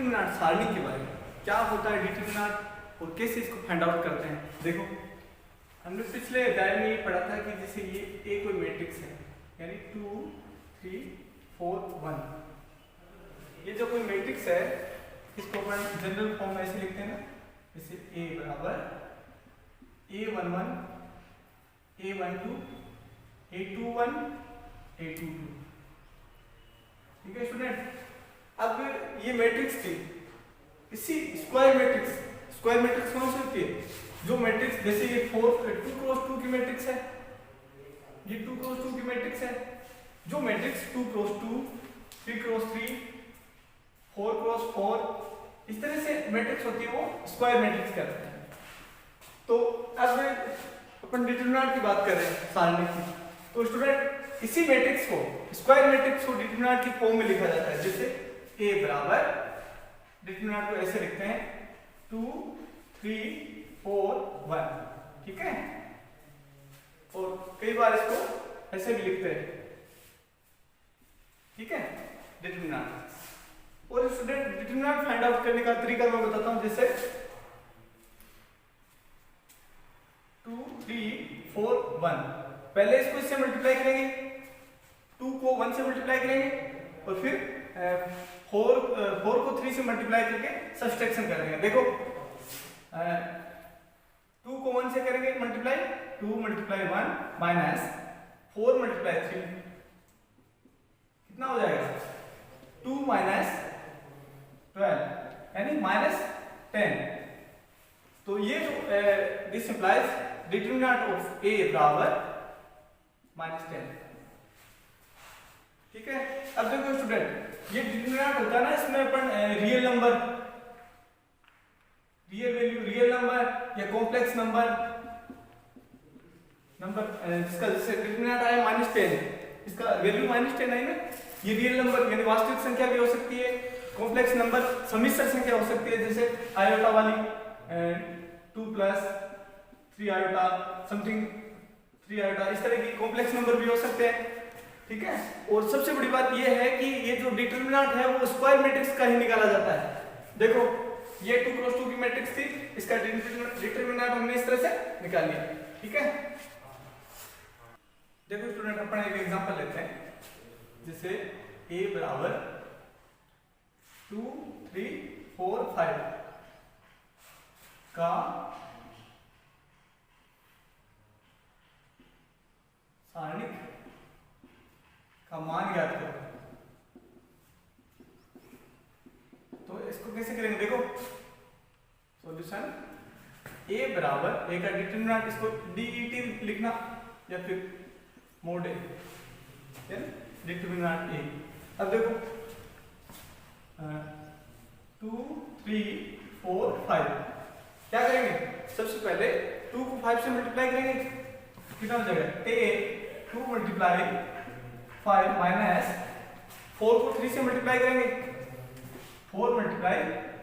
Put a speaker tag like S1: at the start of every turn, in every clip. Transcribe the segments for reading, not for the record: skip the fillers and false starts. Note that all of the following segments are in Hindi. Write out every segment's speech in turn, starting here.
S1: डिटरमिनेंट सारणी के बारे में, क्या होता है डिटरमिनेंट और कैसे इसको फाइंड आउट करते हैं। देखो हमने पिछले अध्याय में ये पढ़ा था कि जैसे ये कोई मैट्रिक्स है, यानी 2 3 4 1, ये जो कोई मैट्रिक्स है इसको अपन जनरल फॉर्म में ऐसे लिखते हैं ना, जैसे A बराबर A11 A12 A21 A22। ठीक है स्टूडेंट, अब ये मैट्रिक्स थी, इसी स्क्वायर मैट्रिक्स कौन सी होती है, जो मैट्रिक्स जैसे ये 2 क्रॉस 2 की मैट्रिक्स है, ये 2 क्रॉस 2 की मैट्रिक्स है, जो मैट्रिक्स 2 क्रॉस 2 3 क्रॉस 3 4 क्रॉस 4 इस तरह से मैट्रिक्स होती है, वो स्क्वायर मैट्रिक्स कहते हैं। तो अब अपन डिटरमिनेंट की बात कर रहे हैं सारणी की, तो स्टूडेंट इसी मैट्रिक्स को, स्क्वायर मैट्रिक्स को डिटरमिनेंट की फॉर्म में लिखा जाता है, जैसे A बराबर, डिटरमिनेंट को ऐसे लिखते हैं 2 3 4 1, ठीक है, और कई बार इसको ऐसे भी लिखते हैं, ठीक है डिटरमिनेंट। और स्टूडेंट डिटरमिनेंट फाइंड आउट करने का तरीका मैं बताता हूं, जैसे 2 3 4 1, पहले इसको इससे मल्टीप्लाई करेंगे, 2 को 1 से मल्टीप्लाई करेंगे और फिर 4 को 3 से मल्टीप्लाई करके सब्सट्रैक्शन करेंगे। देखो 2 को 1 से करेंगे मल्टीप्लाई, 2 मल्टीप्लाई 1 माइनस 4 मल्टीप्लाई 3, कितना हो जाएगा 2 माइनस 12 यानी माइनस 10। तो ये जो this implies determinant of A बराबर -10, ठीक है। अब देखो स्टूडेंट, ये डिटरमिनेंट होता है ना, इसमें अपन real number, real value, real number या कॉम्प्लेक्स नंबर जिसका जैसे डिटरमिनेंट आया -10, इसका वैल्यू -10 आई ना, ये रियल नंबर यानी वास्तविक संख्या भी हो सकती है, कॉम्प्लेक्स नंबर सम्मिश्र संख्या हो सकती है, जैसे आयोटा वाली 2 + 3 आयोटा समथिंग 3 आयोटा, इस तरह की कॉम्प्लेक्स नंबर भी हो सकते हैं, ठीक है। और सबसे बड़ी बात यह है कि ये जो डिटरमिनेंट है वो स्क्वायर मैट्रिक्स का ही निकाला जाता है। देखो ये 2 क्रॉस 2 की मैट्रिक्स थी, इसका डिटरमिनेंट हमने इस तरह से निकाल लिया, ठीक है। देखो स्टूडेंट, अपन एक एग्जांपल लेते हैं, जैसे A बराबर 2 3 4 5 का सारणिक का मान ज्ञात करो। तो इसको कैसे करेंगे, देखो सॉल्यूशन A बराबर, A का डिटरमिनेंट इसको DET लिखना या फिर मोड A, डिटरमिनेंट A। अब देखो 2 3 4 5, क्या करेंगे, सबसे पहले 2 को 5 से मल्टीप्लाई करेंगे, कितना हो जाएगा 10, 2 मल्टीप्लाई 5 माइनस 4 को 3 से मल्टीप्लाई करेंगे, 4 मल्टीप्लाई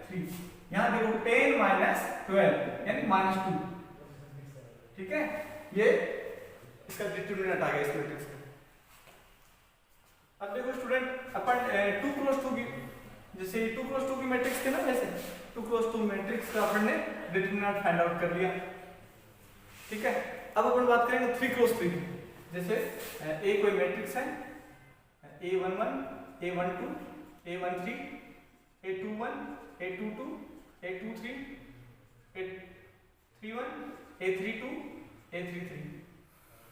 S1: 3, यहां देखो 10 माइनस 12 यानी -2, ठीक है। ये इसका डिटरमिनेंट आ गया इस मैट्रिक्स का। अब देखो स्टूडेंट, अपन 2 क्रॉस 2 की, जैसे 2 क्रॉस 2 की मैट्रिक्स थे ना, वैसे 2 क्रॉस 2 मैट्रिक्स का अपन ने डिटरमिनेंट फाइंड आउट कर लिया, ठीक है। अब अपन बात करेंगे 3 क्रॉस 3 की, जैसे A कोई मैट्रिक्स है, A11 A12 A13 A21 A22 A23 A31 A32 A33,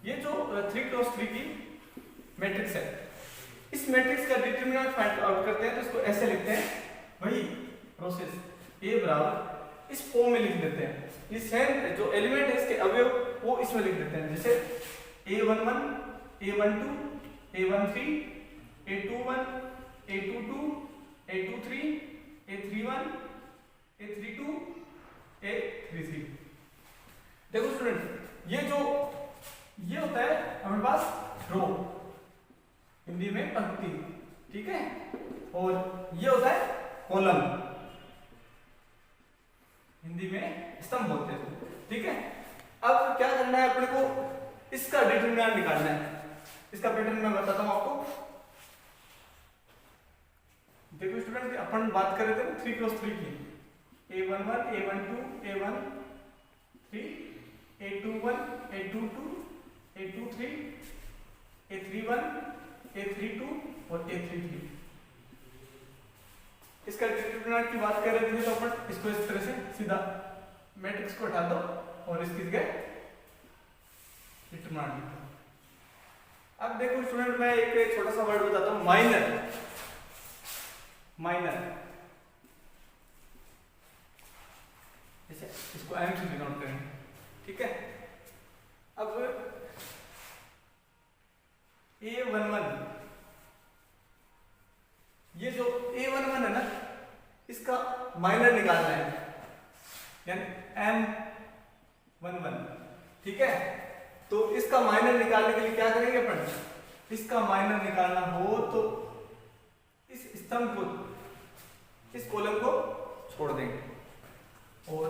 S1: ये जो 3 क्रॉस 3 की मैट्रिक्स है, इस मैट्रिक्स का डिटरमिनेंट फाइंड आउट करते हैं, तो इसको ऐसे लिखते हैं, वही प्रोसेस A बराबर इस फॉर्म में लिख देते हैं, ये सेम जो एलिमेंट है इसके अवयव वो इसमें लिख देते हैं, जैसे A11 A12 A13 A21 A22 A23 A31 A32 A33। देखो स्टूडेंट, ये होता है हमारे पास रो, हिंदी में पंक्ति, ठीक है, और ये होता है कॉलम, हिंदी में स्तंभ होते हैं, ठीक है। अब क्या करना है अपने को, इसका डिटरमिनेंट निकालना है। इसका पैटर्न मैं बताता हूं आपको, देखो स्टूडेंट, अपन बात कर रहे थे ना 3x3 की, A11 A12 A13 A21 A22 A23 A31 A32 और A33। इसका डिटरमिनेंट की बात कर रहे थे तो अपन इसको इस तरह से सीधा मैट्रिक्स को हटा दो और इसकी जगह डिटरमिनेंट लिख दो। अब देखो स्टूडेंट, मैं एक छोटा सा वर्ड बताता हूं, माइनर। माइनर जैसे इसको m से डिनोट करेंगे, ठीक है। अब A11, ये जो A11 है ना, इसका माइनर निकालना है, यानी M11, ठीक है। तो इसका माइनर निकालने के लिए क्या करेंगे अपन, इसका माइनर निकालना हो तो इस स्तंभ को, इस कॉलम को छोड़ देंगे और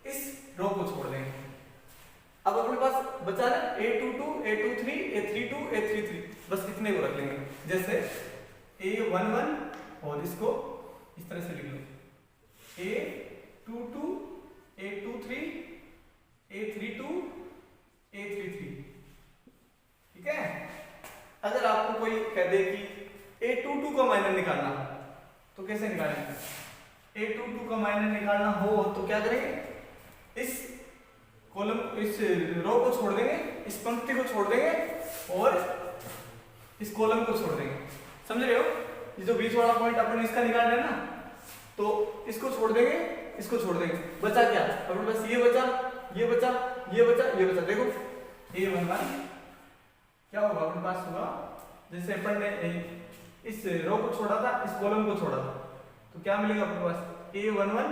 S1: इस रो को छोड़ देंगे। अब अपने पास बचा ना A22 A23 A32 A33, बस इतने को रख लेंगे। जैसे A11 और इसको इस तरह से लिख लो, A22 A23 A32 A33, ठीक है। अगर आपको कोई कह दे कि A22 का माइनर निकालना तो कैसे निकालेंगे, A22 का माइनर निकालना हो तो क्या करेंगे, इस कॉलम, इस रो को छोड़ देंगे, इस पंक्ति को छोड़ देंगे और इस कॉलम को छोड़ देंगे, समझ रहे हो। ये जो बीच वाला पॉइंट अपन इसका निकाल रहे हैं ना, तो इसको छोड़ देंगे, इसको छोड़ देंगे, बचा क्या अपन, बस ये बचा, ये बचा, ये बचा, ये बचा। देखो A11 क्या होगा अपने पास, होगा जैसे अपन ने इस रो को छोड़ा था, इस कॉलम को छोड़ा था, तो क्या मिलेगा अपने पास, A11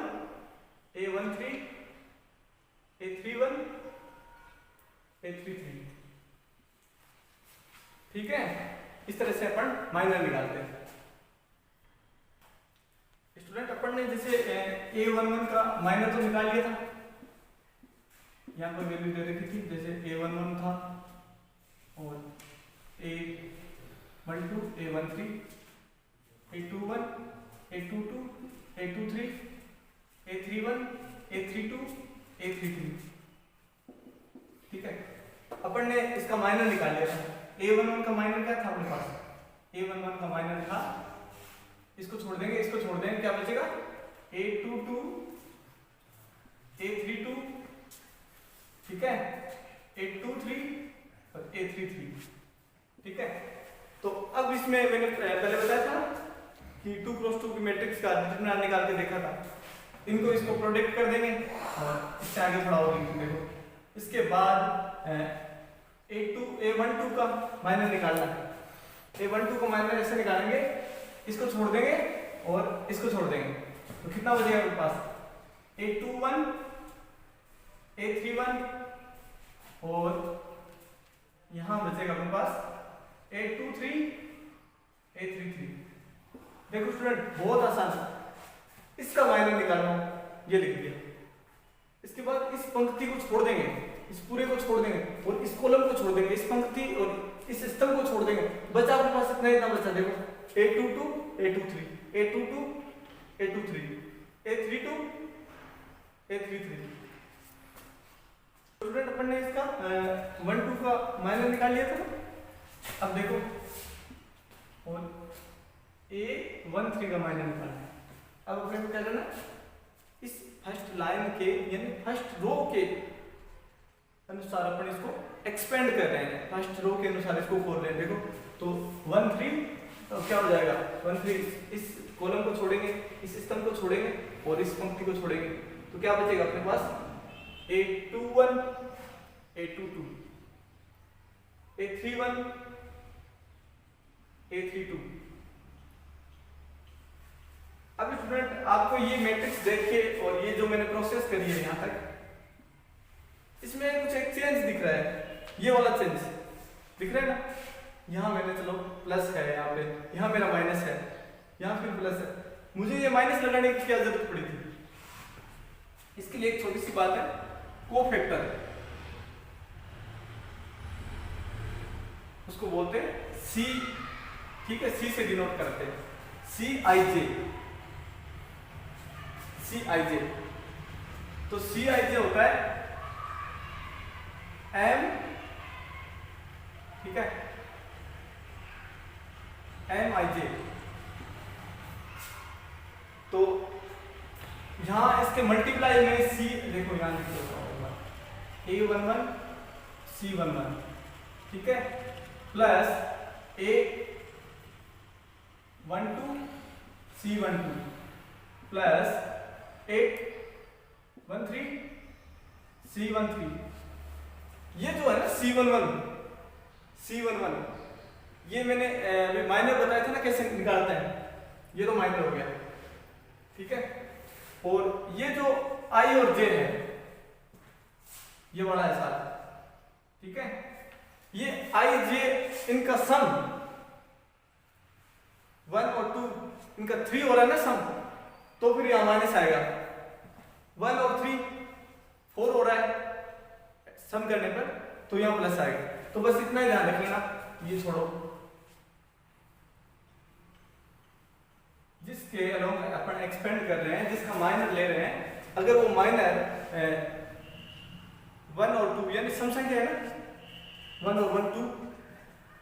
S1: A13 A31 A33, ठीक है। इस तरह से अपन माइनर निकालते हैं। स्टूडेंट, अपन ने जैसे A11 का माइनर तो निकाल लिया था, यहाँ पर वैल्यू दे रखी थी, जैसे A11 था और A12 A13 A21 A22 A23 A31 A32 A33, ठीक है। अपन ने इसका माइनर निकाल लिया था। A11 का माइनर क्या था अपने पास, A11 का माइनर था, इसको छोड़ देंगे, इसको छोड़ देंगे, क्या बचेगा, A22 A32, ठीक है, A23 और A33, ठीक है। तो अब इसमें मैंने पहले बताया था कि 2x2 की मैट्रिक्स का डिटरमिनेंट निकाल के देखा था। इनको इसको प्रोडक्ट कर देंगे और इससे आगे थोड़ा और देखो। इसके बाद A12 का माइनर निकालना है। A12 का माइनर ऐसे निकालेंगे, इसको छोड़ देंगे और इसको छोड़ देंगे, तो कितना बचेगा मेरे पास, A21 A31 और यहां बचेगा अपने पास A23 A33। देखो स्टूडेंट, बहुत आसान, इसका माइनर निकालना, ये लिख दिया। इसके बाद इस पंक्ति को छोड़ देंगे, इस पूरे को छोड़ देंगे और इस कॉलम को छोड़ देंगे, इस पंक्ति और इस स्तंभ को छोड़ देंगे, बचा अपने पास इतना बचा। देखो A22 A23 A22 A23 A32 A33। Student, अपन ने इसका 1 2 का माइनर निकाल लिया था। अब देखो और A13 का माइनर निकालना है। अब अपने को क्या करना, इस फर्स्ट लाइन के यानी फर्स्ट रो के अनुसार अपन इसको एक्सपेंड कर रहे हैं, फर्स्ट रो के अनुसार इसको खोल रहे हैं। देखो तो 1 3, तो क्या हो जाएगा 1 3, इस कॉलम को छोड़ेंगे, इस स्तंभ को छोड़ेंगे और इस पंक्ति को छोड़ेंगे, तो क्या बचेगा अपने पास, A21 A22 A31 A32। अब स्टूडेंट, आपको ये मैट्रिक्स देख के और ये जो मैंने प्रोसेस करी है यहाँ तक, इसमें कुछ एक चेंज दिख रहा है, ये वाला चेंज दिख रहा है ना। यहाँ मैंने चलो प्लस है, यहाँ पे, यहाँ मेरा माइनस है, यहाँ फिर प्लस है, मुझे ये माइनस लगाने की क्या जरूरत पड़ी थी। इसके लिए एक छोटी सी बात है, कोफैक्टर, उसको बोलते हैं C, ठीक है, C से डिनोट करते हैं। CIJ, तो CIJ होता है M, ठीक है, MIJ। तो यहां इसके मल्टीप्लाई में C, देखो यहां लिख दो A11 C11, ठीक है, plus A12 C12 plus 813 C13। ये जो है ना C11 ये मैंने अभी माइनर बताया था ना कैसे निकालते हैं, ये तो माइनर हो गया, ठीक है। और ये जो I और J है ये बड़ा है सारा, ठीक है। ये I J इनका सम 1 और 2 इनका 3 हो रहा है ना सम, तो फिर यहां माइनस आएगा। 1 और 3 4 हो रहा है सम करने पर, तो यहां प्लस आएगा। तो बस इतना ही ध्यान रख लेना, ये छोड़ो। जिसके अलोंग अपन एक्सपेंड कर रहे हैं, जिसका माइनर ले रहे हैं, अगर वो माइनर 1 और 2 यानी सम संख्या है ना, 1 और 1 2,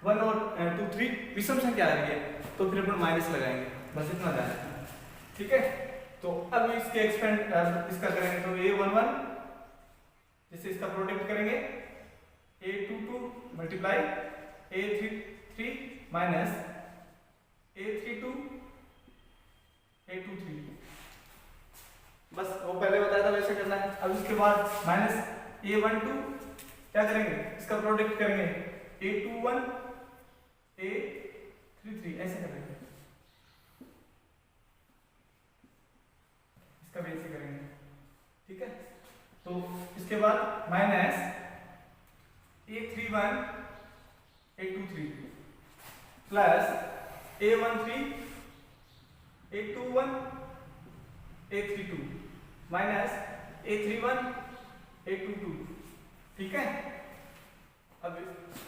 S1: 1 और 2 3 विषम संख्या आ रही है, तो फिर अपन माइनस लगाएंगे, बस इतना ध्यान रखना, ठीक है। तो अब इसके एक्सपेंड इसका करेंगे तो A11 जैसे इसका प्रोडक्ट करेंगे A22 multiply A33 minus A32 A23, बस वो पहले बताया था वैसे करना है। अब इसके बाद माइनस A12 क्या करेंगे, इसका प्रोडक्ट करेंगे A21 A33 ऐसे करेंगे, इसका भी ऐसे करेंगे, ठीक है। तो इसके बाद minus A31 A23 plus A13 A21 A32 minus A31 A22, ठीक है। अब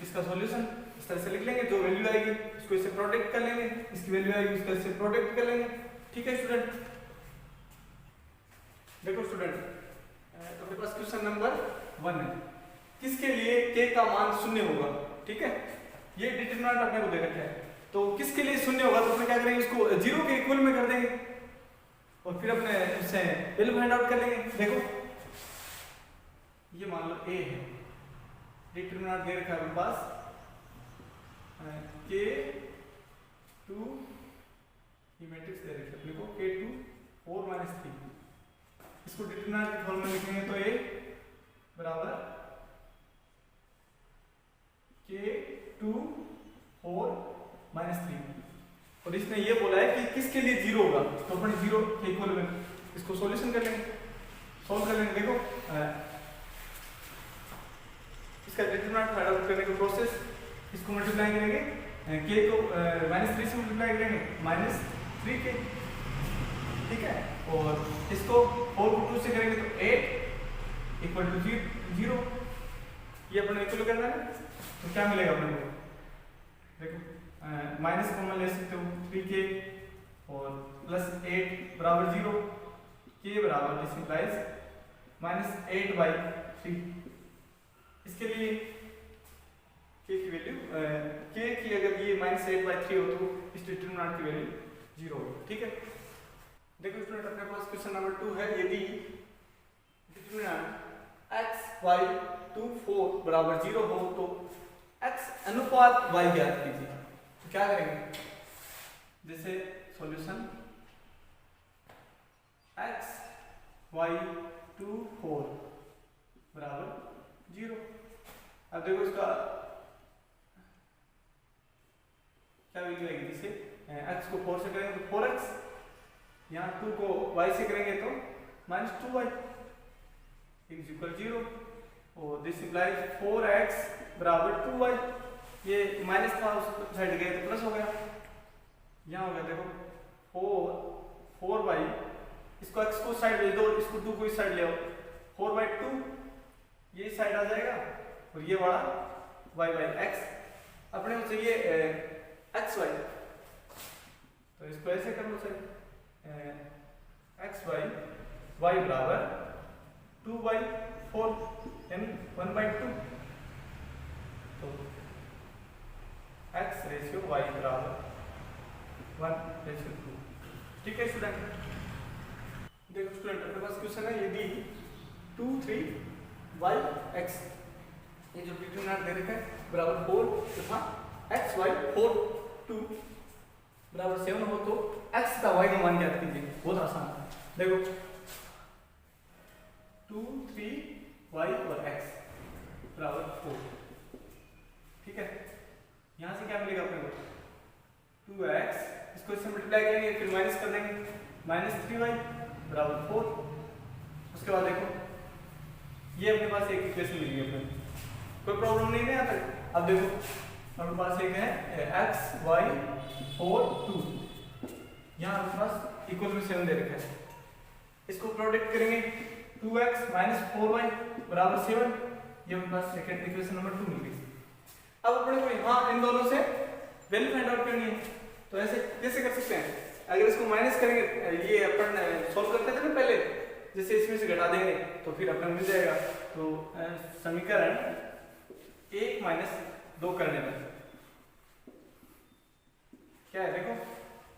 S1: इसका सॉल्यूशन इस तरह से लिख लेंगे, जो वैल्यू आएगी इसको इससे प्रोडक्ट कर लेंगे, इसकी वैल्यू आएगी इसको इससे प्रोडक्ट कर लेंगे, ठीक है स्टूडेंट। देखो स्टूडेंट, अपने पास क्वेश्चन नंबर 1 है, किसके लिए k का मान 0 होगा, ठीक है। ये डिटरमिनेंट अपने को दे रखा है, तो किसके लिए 0 होगा, तो अपने क्या करेंगे, इसको 0 के इक्वल में कर देंगे और फिर अपने उससे वैल्यू फाइंड आउट कर लेंगे। देखो ये मान लो a है, डिटरमिनेंट दे रखा है अपने पास k2, ये मैट्रिक्स दे रखी है अपने को k2 4 - 3, इसको डिटरमिनेंट के फॉर्म में लिखेंगे तो a बराबर k2 4 - 3, और इसने ये बोला है कि किसके लिए 0 होगा, तो अपन 0 के इक्वल में इसको सॉल्यूशन कर लेंगे, सॉल्व कर लेंगे। देखो इसका डिटरमिनेंट फाइंड आउट करने का प्रोसेस, इसको मल्टीप्लाई करेंगे k को -3 से मल्टीप्लाई करेंगे -3k, ठीक है। और इसको 4 को 2 से करेंगे तो 8 = 0, ये अपने इक्वल करना है, तो क्या मिलेगा अपने को, देखो माइनस कॉमन ले सकते हो 3k और +8 बराबर 0, k बराबर दिस इंप्लाइज -8/3। इसके लिए k की वैल्यू k की अगर ये -8/3 हो तो इस डिटरमिनेंट की वैल्यू 0 हो, ठीक है। देखो स्टूडेंट, अपने पास क्वेश्चन नंबर 2 है, यदि डिटरमिनेंट x y 2 4 बराबर 0 हो तो x अनुपात y ज्ञात कीजिए, तो क्या करेंगे, जैसे सॉल्यूशन x y 2 4 बराबर 0। अब देखो इसका क्या वैल्यू आएगी, जैसे x को 4 से करेंगे तो 4x, यहाँ 2 को y से करेंगे तो -2y = 0, और दिस इंप्लाइज 4x बराबर 2y, ये माइनस था उस साइड गए तो प्लस हो गया, यहाँ हो गया देखो 4y, इसको x को साइड भेज दो, इसको 2 को इस साइड ले आओ, 4/2 ये साइड आ जाएगा, और ये वाला y/x, अपने को चाहिए xy, तो इसको ऐसे कर लो सर, एक्स वाई, वाई बराबर 2/4 यानी 1/2, तो x रेशियो y बराबर 1/2। ठीक है स्टूडेंट, देखो स्टूडेंट अपने पास क्वेश्चन है, यदि 2 3 y x, ये जो डिटरमिनेंट दे रखा है बराबर 4 तथा x y 4 2 बराबर 7 हो तो x तथा y का मान ज्ञात कीजिए। बहुत आसान है, देखो 2 3 y और x बराबर 4। ठीक है, यहां से क्या मिलेगा अपने को 2x, इसको इससे मल्टीप्लाई करेंगे फिर माइनस कर देंगे, -3y बराबर 4। उसके बाद देखो ये अपने पास एक इक्वेशन मिल गई अपने, कोई प्रॉब्लम नहीं है यहाँ तक। अब देखो हमारे पास एक है x y 4 2, यहाँ हमारे पास इक्वल में 7 दे रखा है, इसको प्रोडक्ट करेंगे 2x - 4y बराबर 7, ये हमारे पास सेकंड इक्वेशन नंबर 2 मिल गई। अब अपने को यहाँ इन दोनों से वैल्यू फाइंड आउट करनी है, तो ऐसे कैसे कर सकते हैं, अगर इसको माइनस करेंगे, ये अपन सॉल्व करते थे ना पहले, जैसे इसमें से घटा देंगे तो फिर अपना मिल जाएगा। तो समीकरण 1 - 2 करने में क्या है, देखो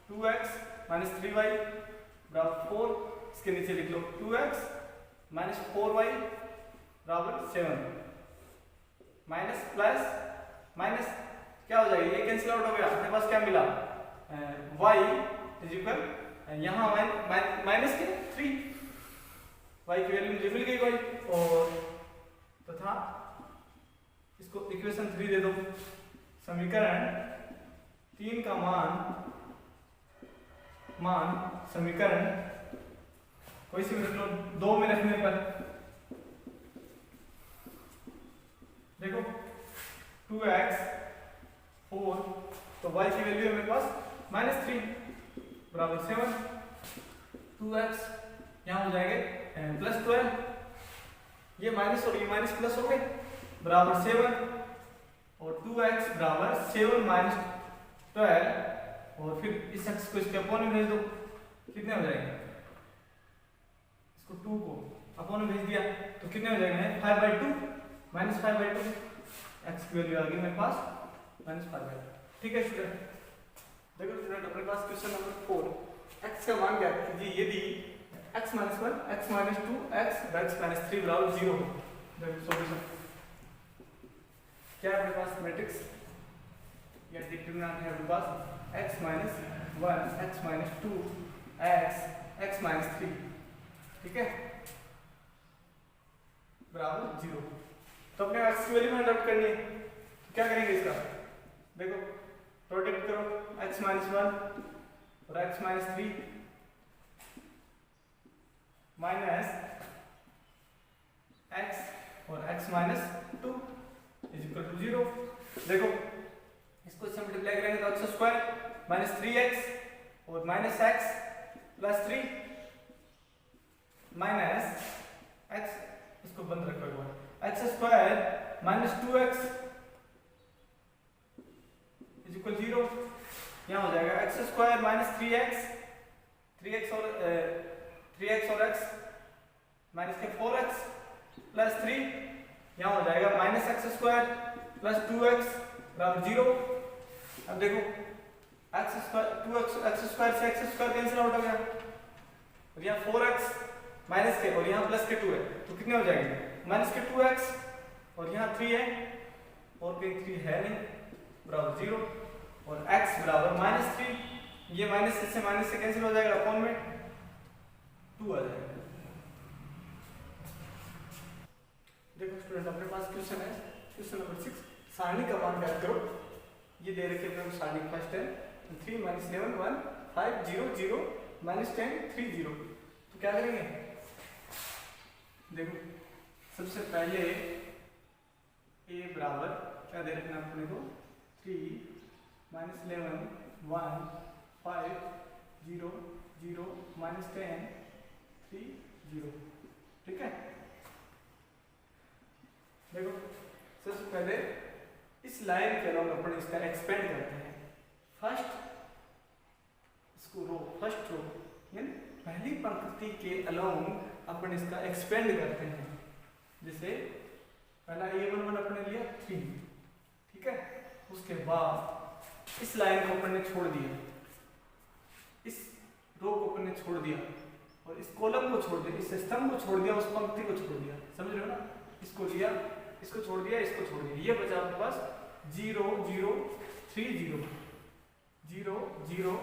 S1: 2x - 3y बराबर 4, इसके नीचे लिख लो 2x - 4y बराबर 7, माइनस प्लस माइनस क्या हो जाएगा, ये कैंसिल आउट हो गया, अपने पास क्या मिला y इज इक्वल, यहाँ माइनस के 3, y की वैल्यू मुझे मिल गई y, और तथा इसको इक्वेशन 3 दे दो, समीकरण 3 का मान समीकरण कोई सी भी रख लो 2 में रखने पर, देखो 2x 4, तो y की वैल्यू है मेरे पास -3 बराबर 7, 2x यहाँ हो जाएंगे +12, ये माइनस और ये माइनस प्लस हो गए बराबर 7, और 2x बराबर 7 - 12, और फिर इस x को इसके अपोन में भेज दो, कितने हो जाएंगे, इसको 2 को अपोन में भेज दिया तो कितने हो जाएंगे 5/2 -5/2, x की वैल्यू आ गई मेरे पास -5/2। ठीक है स्टूडेंट, देखो स्टूडेंट अपने पास क्वेश्चन नंबर 4, x का मान ज्ञात कीजिए यदि x - 1 x - 2 x x - 3 बराबर 0 हो। देखो सॉल्यूशन क्या है अपने पास, मैट्रिक्स या डिटरमिनेंट है अपने पास x - 1 x - 2 x x - 3, ठीक है बराबर 0। तो अपने x की वैल्यू फाइंड आउट करनी है, तो क्या करेंगे इसका, देखो प्रोडक्ट करो x - 1 और x - 3 माइनस x और x - 2 इज इक्वल टू 0। देखो इसको इससे मल्टीप्लाई करेंगे तो x स्क्वायर -3x और -x + 3 माइनस x, इसको बंद रखो एक बार, x square -2x is equal 0, यहाँ हो जाएगा x स्क्वायर -3x 3x और 3x माइनस के 4x + 3, यहाँ हो जाएगा -x स्क्वायर + 2x बराबर 0। अब देखो x square 2x x square से x स्क्वायर कैंसिल आउट हो गया, और यहाँ 4x माइनस के और यहाँ प्लस के 2 है, तो कितने हो जाएंगे -के 2x, और यहाँ 3 है और कहीं 3 है नहीं बराबर 0, और x बराबर -3, ये माइनस से कैंसिल हो जाएगा, अपॉन में 2 आ जाएगा। देखो स्टूडेंट अपने पास क्वेश्चन है, क्वेश्चन नंबर 6, सारणी का मान ज्ञात करो। ये दे रखे हैं सारणी फर्स्ट है 3 - 11 1 5 0 0 -10 3 0, तो क्या करेंगे, देखो सबसे पहले a बराबर क्या दे रखना अपने को 3 - 11 1 5 0 0 -10 3 0, ठीक है। देखो सबसे पहले इस लाइन के अलॉन्ग अपन इसका एक्सपेंड करते हैं, फर्स्ट इसको रो, फर्स्ट रो यानी पहली पंक्ति के अलोंग अपन इसका एक्सपेंड करते हैं। जैसे पहला A11 अपने लिया 3, ठीक है। उसके बाद इस लाइन को अपन ने छोड़ दिया, इस रो को अपन ने छोड़ दिया और इस कॉलम को छोड़ दिया, इस स्तंभ को छोड़ दिया, उस पंक्ति को छोड़ दिया, समझ रहे हो ना। इसको लिया, इसको छोड़ दिया, इसको छोड़ दिया, ये बचा आपके पास 0 0 3 0 0 0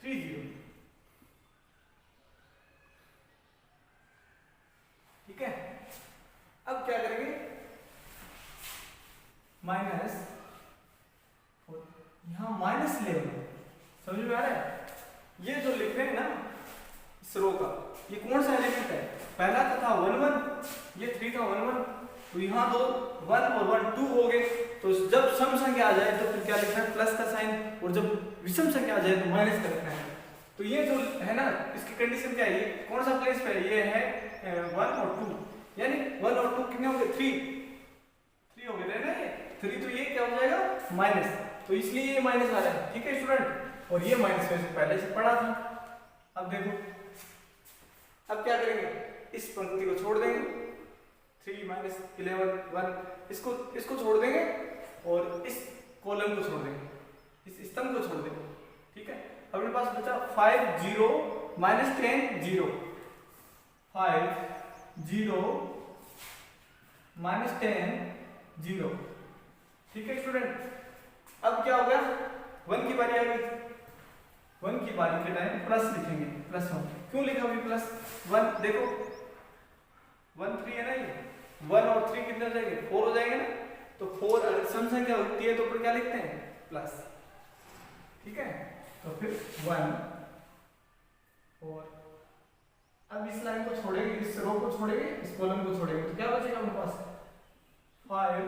S1: 3 0, ठीक है। अब क्या करेंगे, माइनस, और यहां माइनस ले, समझ में आ रहा है। ये जो लिख रहे हैं ना इस रो का, ये कौन सा एलिमेंट है, पहला तो था 1 1, ये 3 था 1 1, तो यहाँ दो 1 और 1 2 हो गए। तो जब सम संख्या आ जाए तो फिर क्या लिखना है, प्लस का साइन, और जब विषम संख्या आ जाए तो माइनस का लिखना है। तो ये जो है ना, इसकी कंडीशन क्या है, ये कौन सा प्लेस पे है, ये है 1 और 2, यानी 1 और 2 कितने हो गए, 3 हो गए ना, ये 3, तो ये क्या हो जाएगा माइनस, तो इसलिए ये माइनस आ रहा है, ठीक है स्टूडेंट। और ये माइनस वैसे पहले से पढ़ा था। अब देखो, अब क्या करेंगे, इस पंक्ति को छोड़ देंगे, 3 - 11 1, इसको छोड़ देंगे और इस कॉलम को छोड़ देंगे, इस स्तंभ को छोड़ देंगे, ठीक है। अपने पास बचा 5 0 - 10 0, 5 0 - 10 0, ठीक है स्टूडेंट। अब क्या हो गया, 1 की बारी आ गई, 1 की बारी के टाइम प्लस लिखेंगे, +1, क्यों लिखा अभी +1, देखो 1 3 है ना, ये 1 और 3 कितने हो जाएंगे, 4 हो जाएंगे ना। तो 4 अगर सम संख्या होती है तो फिर क्या लिखते हैं, प्लस, ठीक है। तो फिर 1, और अब इस लाइन को छोड़ेंगे, इस रो को छोड़ेंगे, इस कॉलम को छोड़ेंगे, तो क्या बचेगा हमारे पास, 5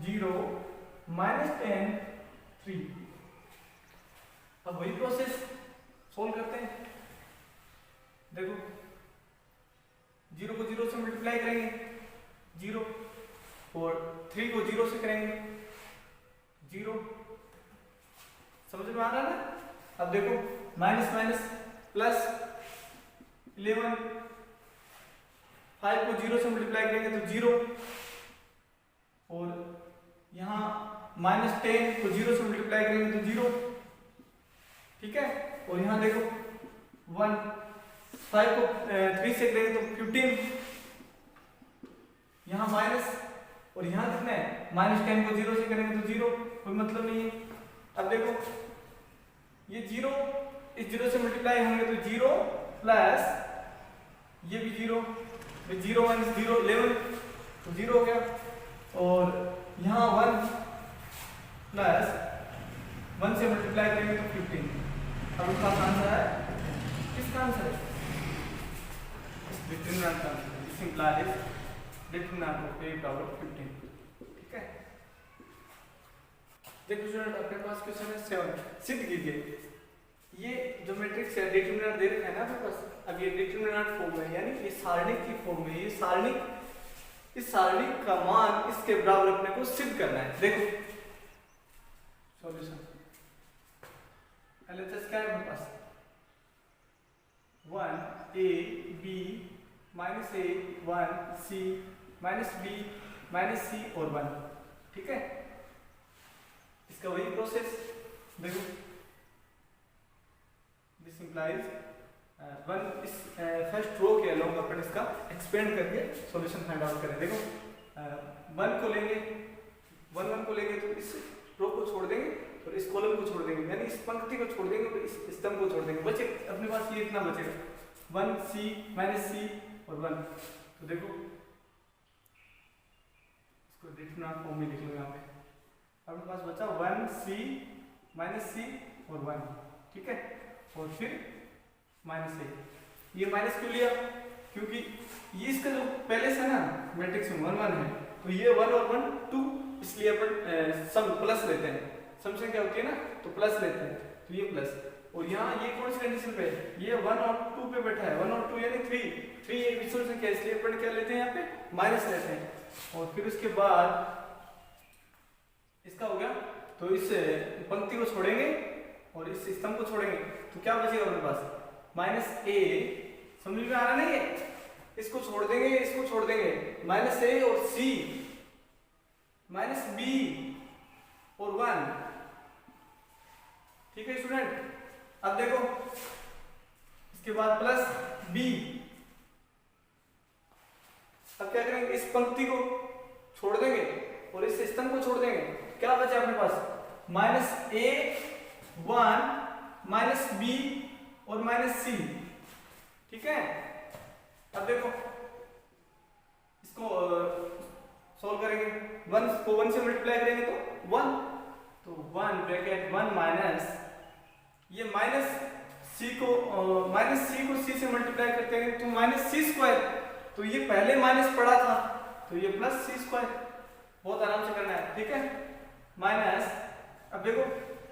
S1: 0 - 10 3। अब वही प्रोसेस सोल्व करते हैं, देखो 0 को 0 से मल्टीप्लाई करेंगे 0, और 3 को 0 से करेंगे 0, समझ में आ रहा है ना। अब देखो माइनस माइनस प्लस 11, 5 को 0 से मल्टीप्लाई करेंगे तो 0, और यहाँ -10 को 0 से मल्टीप्लाई करेंगे तो 0, ठीक है। और यहाँ देखो 1, 5 को 3 से करेंगे तो 15, यहाँ माइनस, और यहाँ कितना है -10 को 0 से करेंगे तो 0, कोई मतलब नहीं है। अब देखो ये 0 इस 0 से मल्टीप्लाई होंगे तो 0 प्लस ये भी 0, 0 1 0 11 तो 0 हो गया, और यहाँ 1 प्लस 1 से मल्टीप्लाई करेंगे तो 15। अब उसका आंसर है, किसका आंसर है, डिटरमिनेंट का answer, this implies determinant of a power 15, ठीक है। देखो स्टूडेंट अपने पास क्वेश्चन है 7, सिद्ध कीजिए ये जो मैट्रिक्स है डिटरमिनेंट दे रखा है ना अपने पास, अब ये डिटरमिनेंट फॉर्म में, यानी ये सारणिक की फॉर्म में, ये सारणिक, इस सारणिक का मान इसके बराबर अपने को सिद्ध करना है। देखो सॉल्यूशन LHS क्या है अपने पास, 1 a b -a 1 c -b -c और 1, ठीक है। इसका वही प्रोसेस देखो, दिस इंप्लाइज 1, इस फर्स्ट रो के अलोंग अपन इसका एक्सपेंड करके सॉल्यूशन फाइंड आउट करें। देखो 1 को लेंगे, 1 को लेंगे तो इस रो को छोड़ देंगे और इस कॉलम को छोड़ देंगे, यानी इस पंक्ति को छोड़ देंगे और इस स्तंभ को छोड़ देंगे, बचे अपने पास ये इतना बचेगा 1 c -c और 1। तो देखो इसको डिटरमिनेंट फॉर्म में लिख लो यहाँ पे, अपने पास बचा 1 c -c और 1, ठीक है। और फिर -a, ये माइनस क्यों लिया, क्योंकि ये इसका जो पहले से ना मैट्रिक्स में 1 1 है, तो ये 1 और 1 2, इसलिए अपन सम प्लस लेते हैं, सम संख्या होती है ना तो प्लस लेते हैं, तो ये प्लस। और यहाँ ये कौन सी कंडीशन पे है, ये 1 और 2 पे बैठा है, 1 और 2 यानी 3 ये विषम संख्या, इसलिए अपन क्या लेते हैं यहाँ पे माइनस लेते हैं। और फिर उसके बाद इसका हो गया, तो इस पंक्ति को छोड़ेंगे और इस सिस्टम को छोड़ेंगे तो क्या बचेगा अपने पास माइनस ए, समझ में आ रहा नहीं है, इसको छोड़ देंगे, इसको छोड़ देंगे, माइनस ए और सी, माइनस बी और 1, ठीक है स्टूडेंट। अब देखो इसके बाद प्लस बी, अब क्या करेंगे, इस पंक्ति को छोड़ देंगे और इस सिस्टम को छोड़ देंगे, क्या बचा अपने पास माइनस ए 1 माइनस बी और माइनस सी, ठीक है। अब देखो इसको सॉल्व करेंगे, 1 को 1 से मल्टीप्लाई करेंगे तो 1, तो 1 ब्रैकेट 1 माइनस ये माइनस सी को सी से मल्टीप्लाई करते हैं तो माइनस सी स्क्वायर, तो ये पहले माइनस पड़ा था तो ये प्लस सी स्क्वायर, बहुत आराम से करना है, ठीक है। माइनस, अब देखो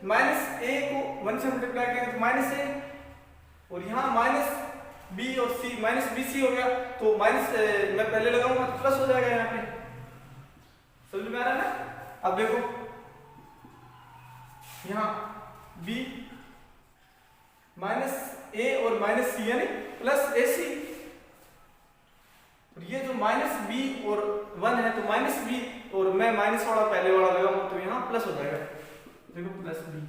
S1: माइनस ए को 1 से मल्टीप्लाई करेंगे तो माइनस ए, और यहाँ माइनस बी और सी, माइनस बी सी हो गया तो माइनस मैं पहले लगाऊंगा तो प्लस हो जाएगा यहाँ पे, समझ में आ रहा है ना। अब देखो यहाँ बी माइनस ए और माइनस सी यानी प्लस ए सी, और ये जो माइनस बी और 1 है तो माइनस बी और मैं माइनस वाला पहले वाला लगाऊंगा तो यहाँ प्लस हो जाएगा, देखो प्लस बी।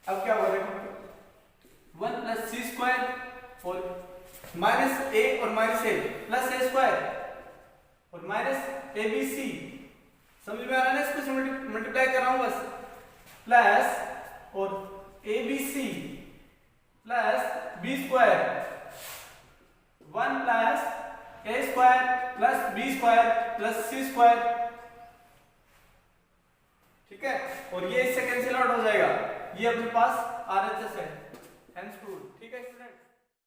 S1: अब क्या होगा देखो 1 प्लस सी स्क्वायर और माइनस ए और minus A plus A square और माइनस ए बी सी, समझ में आ रहा है ना, इसको मल्टीप्लाई कर रहा हूं बस, प्लस और A B C plus B square 1 plus A square plus B square plus C square, ठीक है। और ये इससे कैंसिल आउट हो जाएगा, ये अपने पास RHS है,